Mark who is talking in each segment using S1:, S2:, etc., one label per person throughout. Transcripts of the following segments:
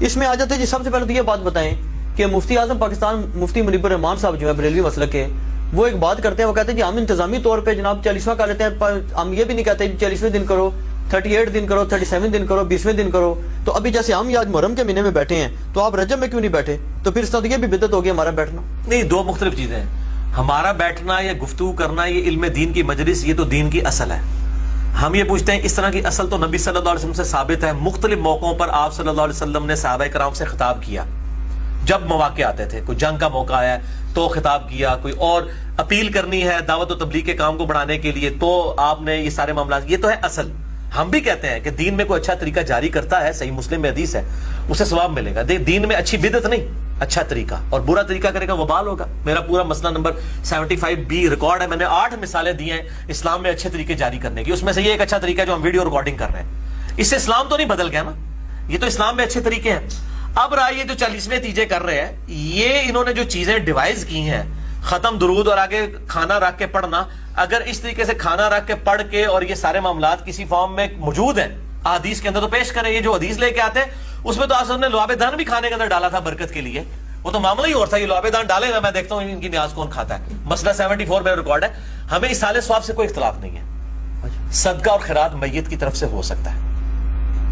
S1: اس میں آ جاتے جی سب سے پہلے تو یہ بات بتائیں کہ مفتی اعظم پاکستان مفتی منیب الرحمان صاحب جو ہے بریلوی مسلک کے، وہ ایک بات کرتے ہیں، وہ کہتے ہیں جی ہم انتظامی طور پہ جناب 40واں کر لیتے ہیں، ہم یہ بھی نہیں کہتے 40ویں دن کرو، 38 دن کرو، 37 دن کرو، 20ویں دن کرو. تو ابھی جیسے ہم آج محرم کے مہینے میں بیٹھے ہیں تو آپ رجب میں کیوں نہیں بیٹھے؟ تو پھر اس طرح یہ بھی بدعت ہوگی ہمارا بیٹھنا.
S2: نہیں، دو مختلف چیزیں ہیں. ہمارا بیٹھنا یا گفتگو کرنا یہ علم دین کی مجلس، یہ تو دین کی اصل ہے. ہم یہ پوچھتے ہیں اس طرح کی اصل تو نبی صلی اللہ علیہ وسلم سے ثابت ہے. مختلف موقعوں پر آپ صلی اللہ علیہ وسلم نے صحابہ کرام سے خطاب کیا. جب مواقع آتے تھے، کوئی جنگ کا موقع آیا تو خطاب کیا، کوئی اور اپیل کرنی ہے دعوت و تبلیغ کے کام کو بڑھانے کے لیے تو آپ نے یہ سارے معاملات. یہ تو ہے اصل. ہم بھی کہتے ہیں کہ دین میں کوئی اچھا طریقہ جاری کرتا ہے، صحیح مسلم میں حدیث ہے، اسے ثواب ملے گا. دین میں اچھی بدعت نہیں، اچھا طریقہ، اور برا طریقہ کرے گا وبال ہوگا. میرا پورا مسئلہ نمبر 75B ریکارڈ ہے. میں نے 8 مثالیں دی ہیں اسلام میں اچھے طریقے جاری کرنے کی. اس میں سے یہ ایک اچھا طریقہ ہے جو ہم ویڈیو ریکارڈنگ کر رہے ہیں. اس سے اسلام تو نہیں بدل گیا نا، یہ تو اسلام میں اچھے طریقے ہیں. اب رہا یہ جو 40ویں تیجے کر رہے ہیں، یہ انہوں نے جو چیزیں ڈیوائز کی ہیں، ختم درود اور آگے کھانا رکھ کے پڑھنا، اگر اس طریقے سے کھانا رکھ کے پڑھ کے اور یہ سارے معاملات کسی فارم میں موجود ہیں حدیث کے اندر تو پیش کریں. یہ جو حدیث لے کے آتے ہیں اس میں تو آپ نے لعاب دان بھی کھانے کے اندر ڈالا تھا برکت کے لیے. وہ تو معاملہ ہی اور تھا. یہ لعاب دان ڈالے گا، میں دیکھتا ہوں ان کی نیاز کون کھاتا ہے. مسئلہ 74 میں ریکارڈ ہے. ہمیں اصالہ ثواب سے کوئی اختلاف نہیں ہے. صدقہ اور خیرات میت کی طرف سے ہو سکتا ہے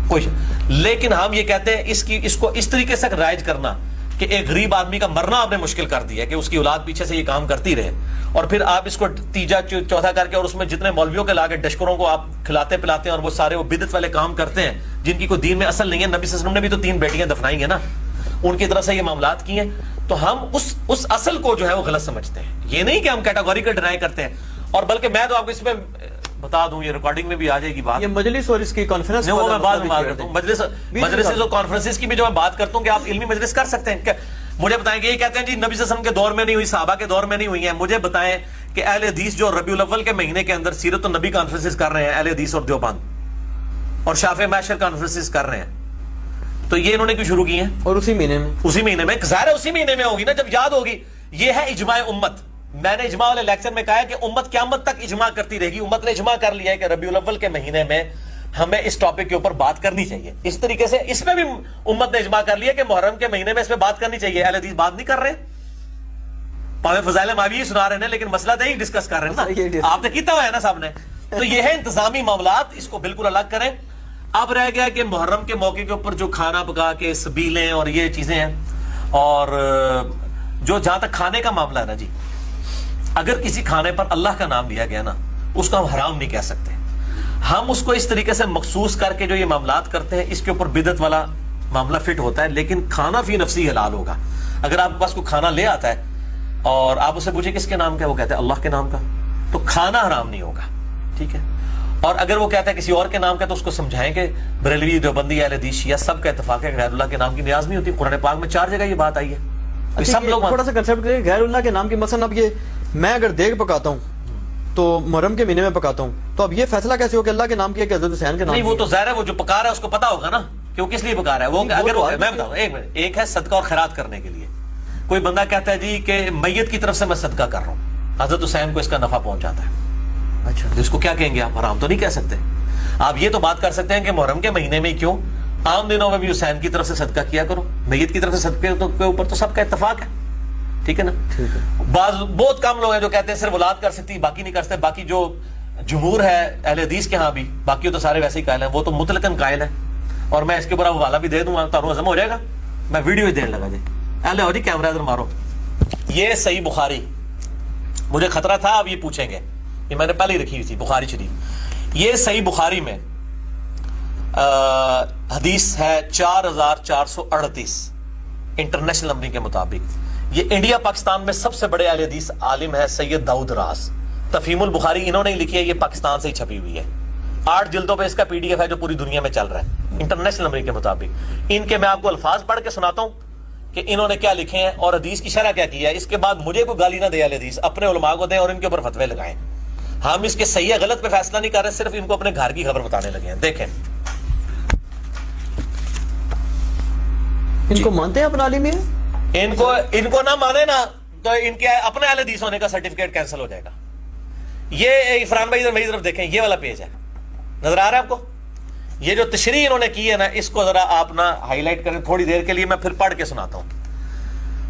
S2: کوئی، لیکن ہم یہ کہتے ہیں اس کو اس طریقے سے رائج کرنا کہ ایک غریب آدمی کا مرنا آپ نے مشکل کر دیا کہ اس کی اولاد پیچھے سے یہ کام کرتی رہے، اور پھر آپ اس کو تیجا چوتھا کر کے اور اس میں جتنے مولویوں کے لا کے ڈشکروں کو آپ کھلاتے پلاتے ہیں اور وہ سارے وہ بدعت والے کام کرتے ہیں جن کی کوئی دین میں اصل نہیں ہے. نبی صلی اللہ علیہ وسلم نے بھی تو 3 بیٹیاں دفنائی ہیں نا، ان کی طرف سے یہ معاملات کی ہیں. تو ہم اس اصل کو جو ہے وہ غلط سمجھتے ہیں. یہ نہیں کہ ہم کیٹاگوریکل ڈینائی کرتے ہیں. اور بلکہ میں تو آپ کو اس میں بتا دوں، یہ ریکارڈنگ میں بھی آ جائے گی بات،
S1: یہ مجلس اور اس کی کانفرنس
S2: وہ میں بعد میں بات کرتا ہوں. مجلس اور کانفرنسز کی بھی جو میں بات کرتا ہوں کہ آپ علمی مجلس کر سکتے ہیں. مجھے بتائیں کہ یہ کہتے ہیں جی نبی صلی اللہ علیہ وسلم کے دور میں نہیں ہوئی، صحابہ کے دور میں نہیں ہوئی ہیں. مجھے بتائیں کہ اہل حدیث جو ربیع الاول کے مہینے کے اندر سیرت النبی کانفرنسز کر رہے ہیں، اہل حدیث اور دیوبند اور شافعی معاشر کانفرنسز کر رہے ہیں، تو یہ انہوں نے کیوں شروع کی ہیں؟
S1: اور اسی مہینے میں
S2: ظاہر ہے اسی مہینے میں ہوگی نا، جب یاد ہوگی. یہ ہے اجماع امت. میں نے اجماع والے لیکچر میں کہا ہے کہ امت قیامت تک اجماع کرتی رہے گی. امت نے اجماع کر لیا ہے کہ ربیع الاول کے مہینے میں ہمیں اس ٹاپک کے اوپر بات کرنی چاہیے. اس طریقے سے اس میں بھی امت نے اجماع کر لیا کہ محرم کے مہینے میں اس پہ بات کرنی چاہیے. اہل حدیث بات نہیں کر رہے، پاوے فضائل ماوی سنا رہے ہیں، لیکن مسئلہ تو ہی ڈسکس کر رہے ہیں نا. آپ نے کیتا ہوا ہے نا صاحب نے. تو یہ ہے انتظامی معاملات، اس کو بالکل الگ کریں. اب رہ گیا کہ محرم کے موقع کے اوپر جو کھانا پکا کے سبیلیں اور یہ چیزیں ہیں، اور جو جہاں تک کھانے کا معاملہ ہے نا جی، اگر کسی کھانے پر اللہ کا نام لیا گیا نا، اس کو ہم حرام نہیں کہہ سکتے. ہم اس کو اس طریقے سے مخصوص کر کے جو یہ معاملات کرتے ہیں اس کے اوپر بدعت والا معاملہ فٹ ہوتا ہے. لیکن کھانا فی نفسی حلال ہوگا. اگر آپ کے پاس کوئی کھانا لے آتا ہے اور آپ اسے پوچھیں کس کے نام کا، وہ کہتا ہے اللہ کے نام کا، تو کھانا حرام نہیں ہوگا. ٹھیک ہے. اور اگر وہ کہتا ہے کسی اور کے نام کا، تو اس کو سمجھائیں کہ بریلوی، دیوبندی، اہل حدیث، شیعہ سب کا اتفاق ہے کہ غیر اللہ کے نام کی نیاز نہیں ہوتی. قرآن پاک میں 4 جگہ یہ بات آئی ہے. سب لوگ
S1: تھوڑا سا کنسیپٹ کریں غیر اللہ کے نام کی. مثلا اب یہ میں اگر دیگ پکاتا ہوں تو محرم کے مہینے میں پکاتا ہوں، تو اب یہ فیصلہ کیسے ہو کہ اللہ کے نام کی ہے کہ حضرت حسین کے نام؟
S2: نہیں، وہ تو ظاہر ہے وہ جو پکا رہا ہے اس کو پتا ہوگا نا کہ وہ کس لیے پکا رہا ہے. وہ اگر میں بتاؤں ایک منٹ، ایک ہے صدقہ اور خیرات کرنے کے لیے. کوئی بندہ کہتا ہے جی کہ میت کی طرف سے میں صدقہ کر رہا ہوں، حضرت حسین کو اس کا نفع پہنچ جاتا ہے. اچھا، اس کو کیا کہیں گے آپ؟ حرام تو نہیں کہہ سکتے. آپ یہ تو بات کر سکتے ہیں کہ محرم کے مہینے میں کیوں، عام دنوں میں بھی حسین کی طرف سے صدقہ کیا کرو. میت کی طرف سے صدقے کے اوپر تو سب کا اتفاق ہے. ٹھیک ہے نا. بہت کم لوگ ہیں جو کہتے ہیں صرف اولاد کر سکتی، باقی نہیں کر سکتے. باقی جو جمہور ہے اہل حدیث کے ہاں بھی، باقی تو سارے ویسے ہی قائل ہیں. وہ تو مطلقاً قائل ہیں. اور میں اس کے اوپر حوالہ بھی دے دوں گا، تو ہضم ہو جائے گا. میں ویڈیو ہی دینے لگا جی. اہل ہو جی، کیمرہ ادھر مارو. یہ صحیح بخاری، مجھے خطرہ تھا اب یہ پوچھیں گے، یہ میں نے پہلے ہی رکھی ہوئی تھی بخاری شریف. یہ صحیح بخاری میں حدیث ہے 4438 انٹرنیشنل نمبرنگ کے مطابق. یہ انڈیا پاکستان میں سب سے بڑے اہل حدیث عالم ہے سید داؤد راز. تفہیم البخاری انہوں نے لکھی ہے، یہ پاکستان سے ہی چھپی ہوئی ہے. 8 جلدوں پہ اس کا PDF ہے جو پوری دنیا میں چل رہا ہے انٹرنیشنل نمبرنگ کے مطابق. ان کے میں آپ کو الفاظ پڑھ کے سناتا ہوں کہ انہوں نے کیا لکھے ہیں اور حدیث کی شرح کیا کی ہے. اس کے بعد مجھے کوئی گالی نہ دے اہل حدیث، اپنے علماء کو دیں اور ان کے اوپر فتوے لگائیں. ہم اس کے صحیح ہے غلط پہ فیصلہ نہیں کر رہے، صرف ان کو اپنے گھر کی خبر بتانے لگے ہیں. دیکھیں
S1: ان کو مانتے ہیں اپنا عالم ہے؟
S2: ان کو نہ مانے نا تو ان کے اپنے اہل حدیث ہونے کا سرٹیفکیٹ کینسل ہو جائے گا. یہ عرفان بھائی میری طرف دیکھیں، یہ والا پیج ہے، نظر آ رہا ہے آپ کو؟ یہ جو تشریح انہوں نے کی ہے نا، اس کو ذرا آپ نا ہائی لائٹ کریں تھوڑی دیر کے لیے، میں پھر پڑھ کے سناتا ہوں.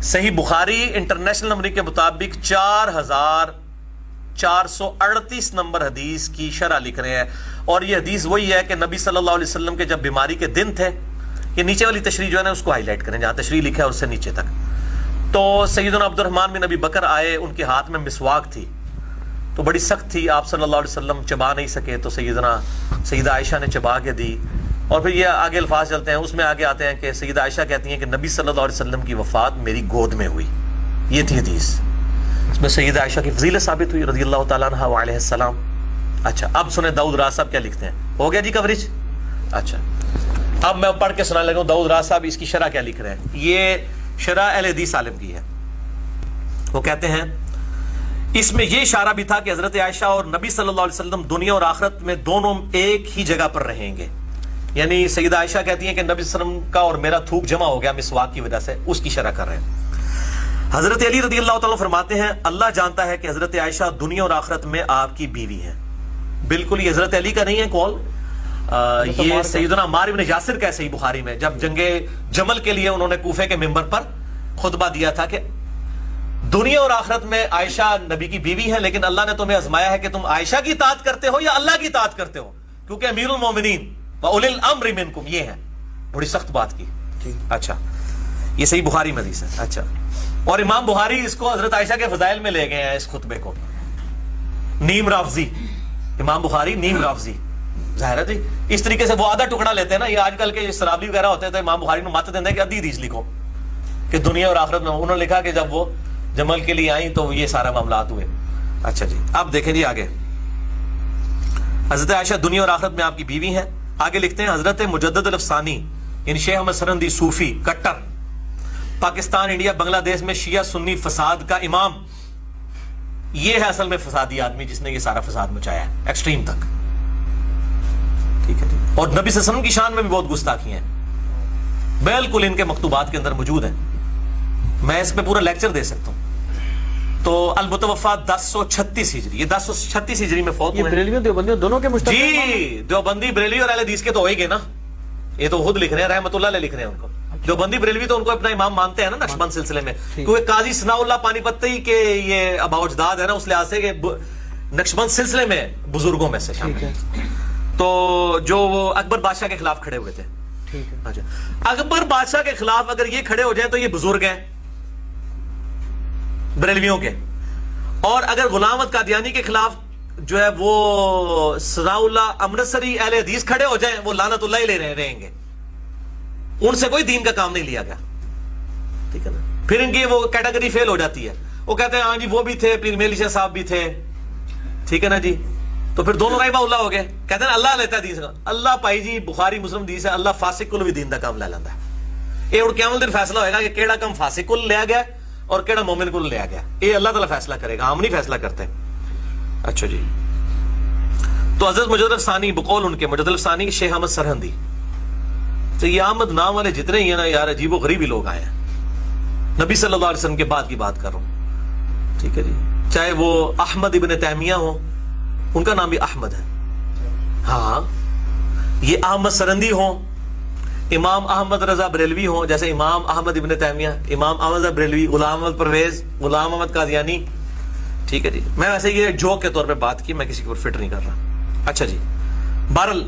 S2: صحیح بخاری انٹرنیشنل نمبر کے مطابق 4438 نمبر حدیث کی شرح لکھ رہے ہیں، اور یہ حدیث وہی ہے کہ نبی صلی اللہ علیہ وسلم کے جب بیماری کے دن تھے. یہ نیچے والی تشریح جو ہے نا اس کو ہائی لائٹ کریں، جہاں تشریح لکھا ہے اس سے نیچے تک. تو سیدنا عبد الرحمن بن ابی بکر آئے، ان کے ہاتھ میں مسواک تھی، تو بڑی سخت تھی، آپ صلی اللہ علیہ وسلم چبا نہیں سکے، تو سیدہ عائشہ نے چبا کے دی. اور پھر یہ آگے الفاظ چلتے ہیں، اس میں آگے آتے ہیں کہ سیدہ عائشہ کہتی ہیں کہ نبی صلی اللہ علیہ وسلم کی وفات میری گود میں ہوئی. یہ تھی حدیث، اس میں سیدہ عائشہ کی فضیلت ثابت ہوئی رضی اللہ تعالیٰ عنہ وعلیہ السلام. اچھا اب سنیں داؤد راز صاحب کیا لکھتے ہیں. ہو گیا جی کوریج؟ اچھا اب میں پڑھ کے سنانے لگا ہوں داؤد راز صاحب اس کی شرح کیا لکھ رہے ہیں. یہ شرح اہل حدیث عالم کی ہے. وہ کہتے ہیں اس میں یہ اشارہ بھی تھا کہ حضرت عائشہ اور نبی صلی اللہ علیہ وسلم دنیا اور آخرت میں دونوں ایک ہی جگہ پر رہیں گے. یعنی سیدہ عائشہ کہتی ہیں کہ نبی صلی اللہ علیہ وسلم کا اور میرا تھوک جمع ہو گیا مسواک کی وجہ سے، اس کی شرح کر رہے ہیں. حضرت علی رضی اللہ تعالیٰ فرماتے ہیں اللہ جانتا ہے کہ حضرت عائشہ دنیا اور آخرت میں آپ کی بیوی ہیں. بالکل یہ حضرت علی کا نہیں ہے قول، یہ سیدنا عمار بن یاسر کا ہے صحیح بخاری میں، جب جنگ جمل کے لیے انہوں نے کوفے کے منبر پر خطبہ دیا تھا کہ دنیا اور آخرت میں عائشہ نبی کی بیوی ہے، لیکن اللہ نے تمہیں آزمایا ہے کہ تم عائشہ کی اطاعت کرتے ہو یا اللہ کی اطاعت کرتے ہو، کیونکہ امیر المومنین وَأُولِي الْأَمْرِ مِنْكُمْ یہ ہے. بڑی سخت بات کی. اچھا یہ صحیح بخاری میں حدیث ہے. اچھا اور امام بخاری اس کو حضرت عائشہ کے فضائل میں لے گئے ہیں، اس خطبے کو نیم رافضی، امام بخاری نیم رافضی. ظاہر ہے جی اس طریقے سے وہ آدھا ٹکڑا لیتے ہیں نا، یہ آج کل کے سرابی وغیرہ ہوتے ہیں تو امام بخاری نے مت دینا ہے کہ ادھی حدیث لکھو کہ دنیا اور آخرت میں. انہوں نے لکھا کہ جب وہ جمل کے لیے آئیں تو یہ سارا معاملات ہوئے. اچھا جی اب دیکھیں جی آگے، حضرت عائشہ دنیا اور آخرت میں آپ کی بیوی ہیں. آگے لکھتے ہیں حضرت مجدد الافسانی یعنی شیخ احمد سرہندی صوفی کٹر، پاکستان انڈیا بنگلہ دیش میں شیعہ سنی فساد کا امام. یہ ہے اصل میں فسادی آدمی جس نے یہ سارا فساد مچایا ہے ایکسٹریم تک. ٹھیک ہے جی. اور نبی صلی اللہ علیہ وسلم کی شان میں بھی بہت گستاخی ہیں، بالکل ان کے مکتوبات کے اندر موجود ہیں. میں اس پہ پورا لیکچر دے سکتا ہوں. تو المتوفا 1036 ہجری، یہ 1036 ہجری میں فوت ہوئے.
S1: یہ بریلویوں دیوبندیوں دونوں کے مشترک
S2: جی دیوبندی بریلوی اور اہل حدیث کے تو ہو ہی گئے نا، یہ تو خود لکھ رہے ہیں رحمۃ اللہ علیہ لکھ رہے ہیں. ان کو دیوبندی بریلوی تو ان کو اپنا امام مانتے ہیں نا نقشبند سلسلے میں، کیونکہ قاضی ثناء اللہ پانی پتی کے یہ ابا اجداد ہے نا، اس لحاظ سے کہ نقشبند سلسلے میں بزرگوں میں سے شامل ہیں. تو جو وہ اکبر بادشاہ کے خلاف کھڑے ہوئے تھے. اچھا اکبر بادشاہ کے خلاف اگر یہ کھڑے ہو جائیں تو یہ بزرگ ہیں بریلویوں کے، اور اگر غلام احمد قادیانی کے خلاف جو ہے وہ ثناء اللہ امرتسری اہل حدیث کھڑے ہو جائیں وہ لعنت اللہ ہی لے رہیں گے. ان سے کوئی دین کا کام نہیں لیا گیا. ٹھیک ہے نا. پھر ان کی وہ کیٹیگری فیل ہو جاتی ہے، وہ کہتے ہیں ہاں جی وہ بھی تھے، پیر میلی شاہ صاحب بھی تھے. ٹھیک ہے نا جی. تو پھر دونوں رحمہ اللہ ہو گئے. کہتے ہیں اللہ لیتا ہے حدیث کا، اللہ پائی جی بخاری مسلم حدیث ہے، اللہ فاسق کل بھی دین کا کام لے لیتا ہے. یہ اور قیامت دن فیصلہ ہوئے گا کہ کیڑا کم فاسق کل لیا گیا اور کیڑا مومن کل لیا گیا. یہ اللہ تعالیٰ فیصلہ کرے گا، ہم نہیں فیصلہ کرتے. اچھا جی. تو حضرت مجدد الثانی بقول ان کے مجدد الثانی شیخ احمد سرہندی. تو یہ احمد نام والے جتنے ہی ہیں نا یار عجیب و غریب ہی لوگ آئے ہیں. نبی صلی اللہ علیہ وسلم کے بعد کی بات کر رہا ہوں. ٹھیک ہے جی. چاہے وہ احمد ابن تیمیہ ہو، ان کا نام بھی احمد ہے. ہاں یہ احمد سرہندی ہوں، امام احمد رضا بریلوی ہوں، جیسے امام احمد ابن تیمیہ، امام احمد رضا بریلوی، غلام احمد پرویز، غلام احمد قادیانی. ٹھیک ہے جی. میں ویسے یہ جوک کے طور پہ بات کی، میں کسی کو فٹ نہیں کر رہا. اچھا جی. بہرحال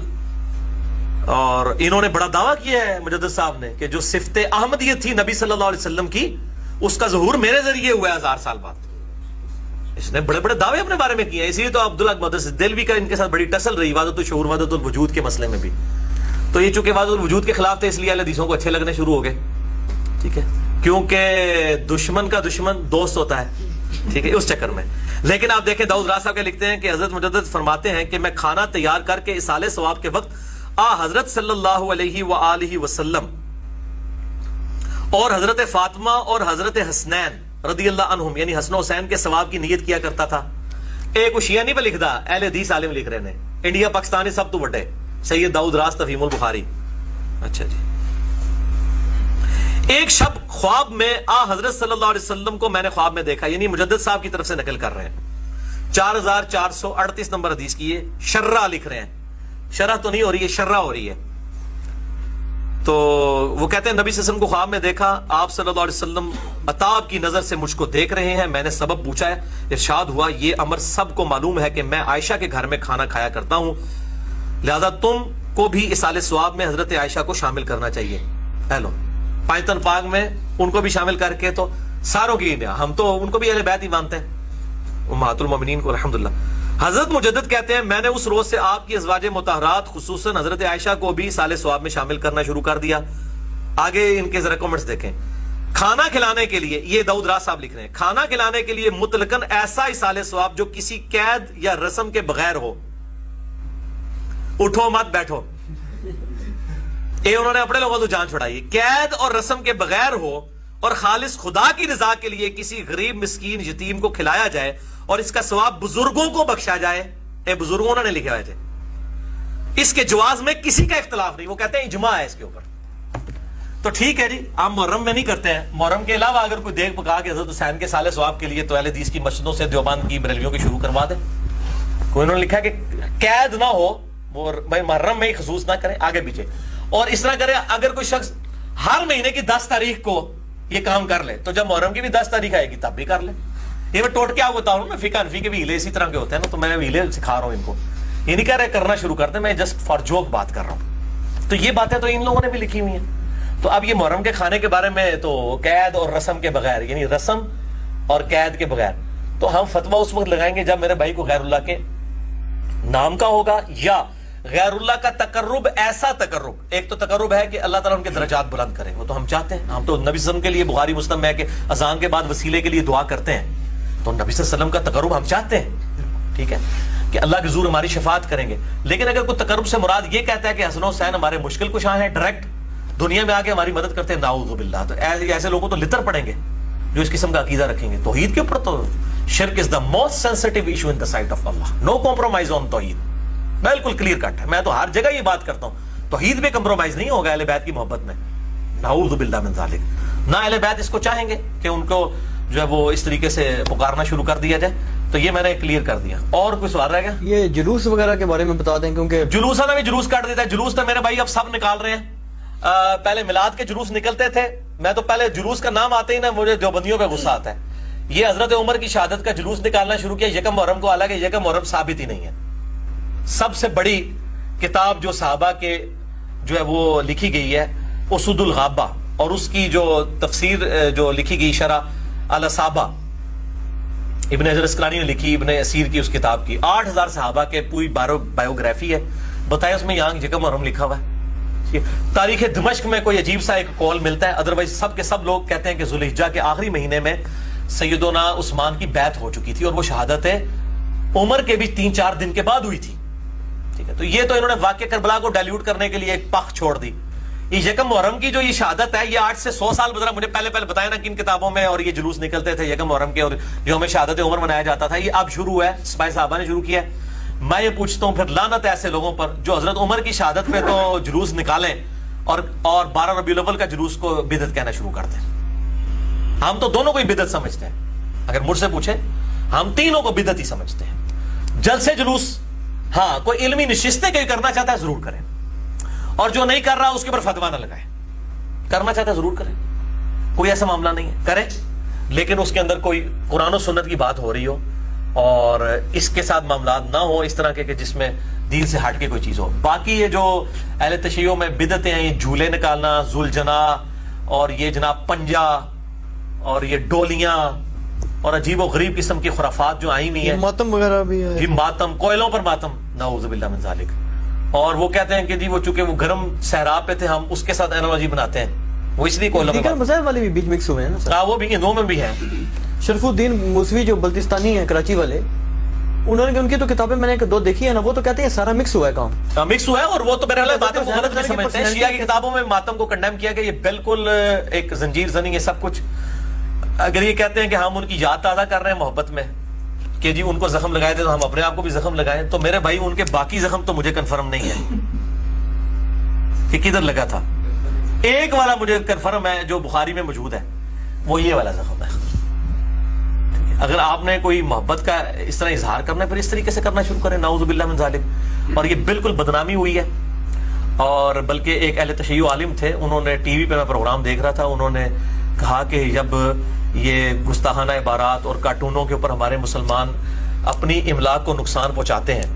S2: اور انہوں نے بڑا دعویٰ کیا ہے مجدد صاحب نے کہ جو صفت احمدیت تھی نبی صلی اللہ علیہ وسلم کی، اس کا ظہور میرے ذریعے ہوا ہے 1000 سال بعد. اس نے بڑے بڑے دعوے اپنے بارے میں کیے ہیں. اسی لیے تو عبداللہ محدث دہلوی کا ان کے ساتھ بڑی ٹسل رہی وحدت الشعور وحدت الوجود کے مسئلے میں بھی. تو یہ چونکہ وحدت الوجود کے خلاف تھے اس لیے اہل حدیثوں کو اچھے لگنے شروع ہو گئے. ٹھیک ہے. کیونکہ دشمن کا دشمن دوست ہوتا ہے. ٹھیک ہے. اس چکر میں. لیکن آپ دیکھیں داؤد راز صاحب کے لکھتے ہیں کہ حضرت مجدد فرماتے ہیں کہ میں کھانا تیار کر کے اصالہ ثواب کے وقت حضرت صلی اللہ علیہ وآلہ وسلم اور حضرت فاطمہ اور حضرت حسنین رضی اللہ عنہم یعنی حسن و حسین کے ثواب کی نیت کیا کرتا تھا. ایک شیعہ نہیں پہ لکھتا، اہل حدیث عالم لکھ رہے ہیں. انڈیا پاکستانی سب تو بڑے سید داؤد راز تفہیم البخاری. اچھا جی. ایک شب خواب میں حضرت صلی اللہ علیہ وسلم کو میں نے خواب میں دیکھا، یعنی مجدد صاحب کی طرف سے نقل کر رہے ہیں. 4438 نمبر حدیث کی یہ شرح لکھ رہے ہیں شرح تو نہیں ہو رہی ہے، شرح ہو رہی ہے. تو وہ کہتے ہیں نبی صلی اللہ علیہ وسلم کو خواب میں دیکھا، آپ صلی اللہ علیہ وسلم عطاب کی نظر سے مجھ کو دیکھ رہے ہیں. میں نے سبب پوچھا ہے، ارشاد ہوا یہ امر سب کو معلوم ہے کہ میں عائشہ کے گھر میں کھانا کھایا کرتا ہوں، لہذا تم کو بھی اصال ثواب میں حضرت عائشہ کو شامل کرنا چاہیے. ہیلو پانچتن پاک میں ان کو بھی شامل کر کے تو ساروں کی، ہم تو ان کو بھی اہل بیت ہی مانتے ہیں، امہات المومنین کو الحمدللہ. حضرت مجدد کہتے ہیں میں نے اس روز سے آپ کی ازواج مطہرات خصوصاً حضرت عائشہ کو بھی اصال ثواب میں شامل کرنا شروع کر دیا. آگے ان کے ذرا کمنٹس دیکھیں. کھانا کھلانے کے لیے، یہ داؤد راز صاحب لکھ رہے ہیں، کھانا کھلانے کے لیے مطلقاً ایسا اصال ثواب جو کسی قید یا رسم کے بغیر ہو. اٹھو مت بیٹھو، یہ انہوں نے اپنے لوگوں تو جان چھڑائی. قید اور رسم کے بغیر ہو اور خالص خدا کی رضا کے لیے کسی غریب مسکین یتیم کو کھلایا جائے اور اس کا ثواب بزرگوں کو بخشا جائے. اے بزرگوں نے لکھا ہے، اس کے جواز میں کسی کا اختلاف نہیں، وہ کہتے ہیں اجماع ہے اس کے اوپر. تو ٹھیک ہے جی، ہم محرم میں نہیں کرتے ہیں. محرم کے علاوہ اگر کوئی دیکھ پکا کے حضرت حسین کے سال ثواب کے لیے تو اہل حدیث کی مسجدوں سے دیوبند کی بریلویوں کی شروع کروا دیں. کوئی انہوں نے لکھا کہ قید نہ ہو، وہ محرم میں ہی خصوص نہ کریں آگے پیچھے. اور اس طرح کرے اگر کوئی شخص ہر مہینے کی 10 تاریخ کو یہ کام کر لے تو جب محرم کی بھی 10 تاریخ آئے گی تب بھی کر لے. یہ میں ٹوٹ کے آپ بتا رہا ہوں، میں فقہ حنفی کے بھی ہیلے اسی طرح کے ہوتے ہیں نا، تو میں ہیلے سکھا رہا ہوں ان کو. یہ نہیں کہہ رہے کرنا شروع کر دیں، میں جسٹ فار جوک بات کر رہا ہوں. تو یہ باتیں تو ان لوگوں نے بھی لکھی ہوئی ہیں. تو اب یہ محرم کے کھانے کے بارے میں تو قید اور رسم کے بغیر، یعنی رسم اور قید کے بغیر، تو ہم فتویٰ اس وقت لگائیں گے جب میرے بھائی کو غیر اللہ کے نام کا ہوگا یا غیر اللہ کا تقرب. ایسا تقرب، ایک تو تقرب ہے کہ اللہ تعالیٰ ان کے درجات بلند کرے، وہ تو ہم چاہتے ہیں. ہم تو نبی صلی اللہ علیہ وسلم کے لیے بخاری مسلم ہے کہ اذان کے بعد وسیلے کے لیے دعا کرتے ہیں، تو نبی صلی اللہ علیہ وسلم کا تقرب ہم چاہتے ہیں. ٹھیک ہے کہ اللہ کے حضور ہماری شفاعت کریں گے. لیکن اگر کوئی تقرب سے مراد یہ کہتا ہے کہ حسن و حسین ہمارے مشکل کشاں ہیں، ڈائریکٹ دنیا میں آ کے ہماری مدد کرتے ہیں، نعوذ باللہ، تو ایسے لوگوں تو لطر پڑیں گے جو اس قسم کا عقیدہ رکھیں گے. توحید کے اوپر تو شرک is the most sensitive issue in the sight of Allah. No compromise on tawhid, بالکل کلیئر کٹ ہے. میں تو ہر جگہ یہ بات کرتا ہوں، توحید میں کمپرومائز نہیں ہوگا اہل بیت کی محبت میں، نعوذ باللہ من ذالک. نہ اہل بیت اس کو چاہیں گے کہ ان کو جو ہے وہ اس طریقے سے پکارنا شروع کر دیا جائے. تو یہ میں نے کلیئر کر دیا. اور کوئی سوال رہ گیا؟
S1: یہ جلوس وغیرہ کے بارے میں بتا دیں، کیونکہ
S2: جلوس نے بھی جلوس کاٹ دیتا ہے. جلوس تو میرے بھائی اب سب نکال رہے ہیں. پہلے میلاد کے جلوس نکلتے تھے، میں تو پہلے جلوس کا نام آتے ہی نا مجھے دیوبندیوں پہ غصہ آتا ہے. یہ حضرت عمر کی شہادت کا جلوس نکالنا شروع کیا یکم محرم کو، حالانکہ یکم محرم ثابت ہی نہیں ہے. سب سے بڑی کتاب جو صحابہ کے جو ہے وہ لکھی گئی ہے اسود الغابہ، اور اس کی جو تفسیر جو لکھی گئی شرح الاصابہ ابن حجر اسقلانی نے لکھی، ابن اسیر کی اس کتاب کی 8000 صحابہ کے پوری بایوگرافی ہے. بتائیں اس میں یہاں یکم محرم لکھا ہوا ہے. تاریخ دمشق میں کوئی عجیب سا ایک قول ملتا ہے، ادروائز سب کے سب لوگ کہتے ہیں کہ ذوالحجہ کے آخری مہینے میں سیدنا عثمان کی بیعت ہو چکی تھی اور وہ شہادت عمر کے بھی 3-4 دن کے بعد ہوئی تھی. ٹھیک ہے، تو یہ تو انہوں نے واقعہ کربلا کو ڈائلیوٹ کرنے کے لیے ایک پخ چھوڑ دی. یہ یکم محرم کی جو یہ شہادت ہے یہ 8 سے 100 سال گزرا. مجھے پہلے بتایا نا کن کتابوں میں اور یہ جلوس نکلتے تھے یکم محرم کے اور جو ہمیں شہادت عمر منایا جاتا تھا. یہ اب شروع ہے، سپاہی صحابہ نے شروع کیا ہے. میں یہ پوچھتا ہوں پھر لعنت ایسے لوگوں پر جو حضرت عمر کی شہادت پہ تو جلوس نکالیں اور 12 ربیع الاول کا جلوس کو بدعت کہنا شروع کر دیں. ہم تو دونوں کو ہی بدعت سمجھتے ہیں. اگر مجھ سے پوچھیں ہم تینوں کو بدعت ہی سمجھتے ہیں. جلسے جلوس ہاں کوئی علمی نشستیں کوئی کرنا چاہتا ہے ضرور کریں، اور جو نہیں کر رہا اس کے اوپر فتویٰ نہ لگائے. کرنا چاہتا ہے ضرور کریں، کوئی ایسا معاملہ نہیں ہے، کریں، لیکن اس کے اندر کوئی قرآن و سنت کی بات ہو رہی ہو اور اس کے ساتھ معاملات نہ ہو اس طرح کے کہ جس میں دین سے ہٹ کے کوئی چیز ہو. باقی یہ جو اہل تشیعوں میں بدعتیں ہیں، یہ جھولے نکالنا، ذوالجناح اور یہ جناب پنجا اور یہ ڈولیاں اور عجیب و غریب قسم کی خرافات جو آئی ہوئی ہیں،
S1: ماتم وغیرہ بھی ہے،
S2: جی ماتم، کوئلوں پر ماتم، نعوذ باللہ من ذالک. اور وہ کہتے ہیں کہ جی وہ چونکہ وہ گرم صحرا پہ تھے ہم اس کے ساتھ اینالوجی بناتے ہیں، وہ اس لیے کوئلوں
S1: دیگر مذاہب والے بھی بیچ مکس ہوئے ہیں نا سر.
S2: وہ بھی دو میں بھی ہیں.
S1: شرف الدین موسوی جو بلتستانی ہیں کراچی والے، انہوں نے ان کی تو کتابیں میں نے 2 دیکھی ہیں نا، وہ تو کہتے ہیں سارا مکس ہوا ہے کام،
S2: مکس ہوا ہے. اور وہ تو میرے خیال ماتم کو غلط نہیں سمجھتے ہیں. شیعہ کی کتابوں میں ماتم کو کنڈیم کیا کہ یہ بالکل ایک زنجیر زنی ہے سب کچھ. اگر یہ کہتے ہیں کہ ہم ان کی یاد تازہ کر رہے ہیں محبت میں کہ جی ان کو زخم لگائے تھے تو ہم اپنے آپ کو بھی زخم لگائیں، تو میرے بھائی ان کے باقی زخم تو مجھے کنفرم نہیں ہے کہ کدھر لگا تھا. ایک والا مجھے کنفرم ہے جو بخاری میں موجود ہے، وہ یہ والا زخم ہے. اگر آپ نے کوئی محبت کا اس طرح اظہار کرنا ہے پھر اس طریقے سے کرنا شروع کریں، نعوذ باللہ من ذالک. اور یہ بالکل بدنامی ہوئی ہے. اور بلکہ ایک اہل تشیع عالم تھے، انہوں نے ٹی وی پہ میں پروگرام دیکھ رہا تھا، انہوں نے کہا کہ جب یہ گستاخانہ عبارات اور کارٹونوں کے اوپر ہمارے مسلمان اپنی املاک کو نقصان پہنچاتے ہیں،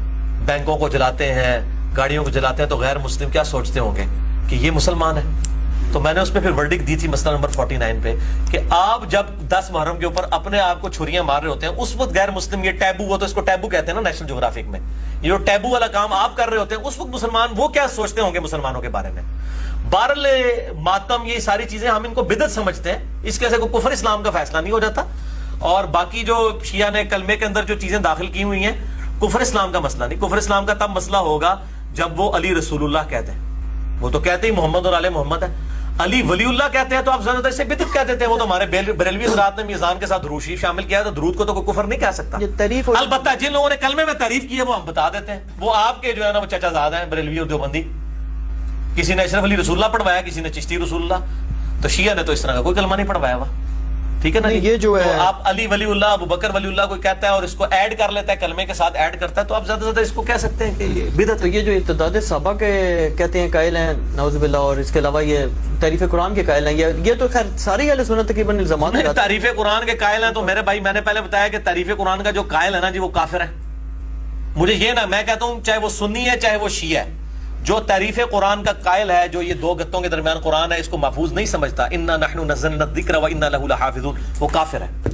S2: بینکوں کو جلاتے ہیں، گاڑیوں کو جلاتے ہیں، تو غیر مسلم کیا سوچتے ہوں گے کہ یہ مسلمان ہے. تو میں نے اس پہ پھر ورڈک دی تھی مسئلہ نمبر 49 پہ کہ آپ جب 10 محرم کے اوپر اپنے آپ کو چھریاں مار رہے ہوتے ہیں اس وقت غیر مسلم، یہ ٹیبو، وہ تو اس کو ٹیبو کہتے ہیں نا نیشنل جغرافک میں، یہ جو ٹیبو والا کام آپ کر رہے ہوتے ہیں اس وقت مسلمان وہ کیا سوچتے ہوں گے مسلمانوں کے بارے میں. بہرحال ماتم یہ ساری چیزیں ہم ان کو بدعت سمجھتے ہیں، اس کی وجہ سے کوئی کفر اسلام کا فیصلہ نہیں ہو جاتا. اور باقی جو شیعہ نے کلمے کے اندر جو چیزیں داخل کی ہوئی ہیں کفر اسلام کا مسئلہ نہیں. کفر اسلام کا تب مسئلہ ہوگا جب وہ علی رسول اللہ کہتے ہیں. وہ تو کہتے ہی محمد اور آل محمد ہے. علی ولی اللہ کہتے ہیں تو آپ زیادہ سے بدعت کہہ دیتے ہیں. وہ تو ہمارے بریلوی حضرات نے میزان کے ساتھ درود شریف شامل کیا ہے، تو درود کو تو کوئی کفر نہیں کہہ سکتا.
S1: یہ تعریف
S2: البتہ جن لوگوں نے کلمے میں تعریف کی ہے وہ ہم بتا دیتے ہیں، وہ آپ کے جو ہے نا وہ چچا زاد ہیں بریلوی اور دیوبندی. کسی نے اشرف علی رسول اللہ پڑھوایا، کسی نے چشتی رسول اللہ، تو شیعہ نے تو اس طرح کا کوئی کلمہ نہیں پڑھوایا ہوا. ٹھیک ہے نا.
S1: یہ جو ہے
S2: آپ علی ولی اللہ، ابو بکر ولی اللہ کوئی کہتا ہے اور اس کو ایڈ کر لیتا ہے، کلمے کے ساتھ ایڈ کرتا ہے، تو آپ زیادہ سے زیادہ اس کو کہہ سکتے ہیں کہ یہ بدعت.
S1: تو یہ جو ارتداد صحابہ کے کہتے ہیں قائل ہیں نعوذ باللہ، اور اس کے علاوہ یہ تعریف قرآن کے قائل ہیں، یہ تو خیر ساری اہل سنت تقریباً الزامات ہیں.
S2: تعریف قرآن کے قائل ہیں تو میرے بھائی میں نے پہلے بتایا کہ تعریف قرآن کا جو قائل ہے نا جی وہ کافر ہے. مجھے یہ نہ، میں کہتا ہوں چاہے وہ سنی ہے چاہے وہ شیعہ ہے، جو تعریف قرآن کا قائل ہے، جو یہ دو گتوں کے درمیان قرآن ہے اس کو محفوظ نہیں سمجھتا، انا نحن نزلنا الذکر و انا لہ لحافظون، وہ کافر ہے.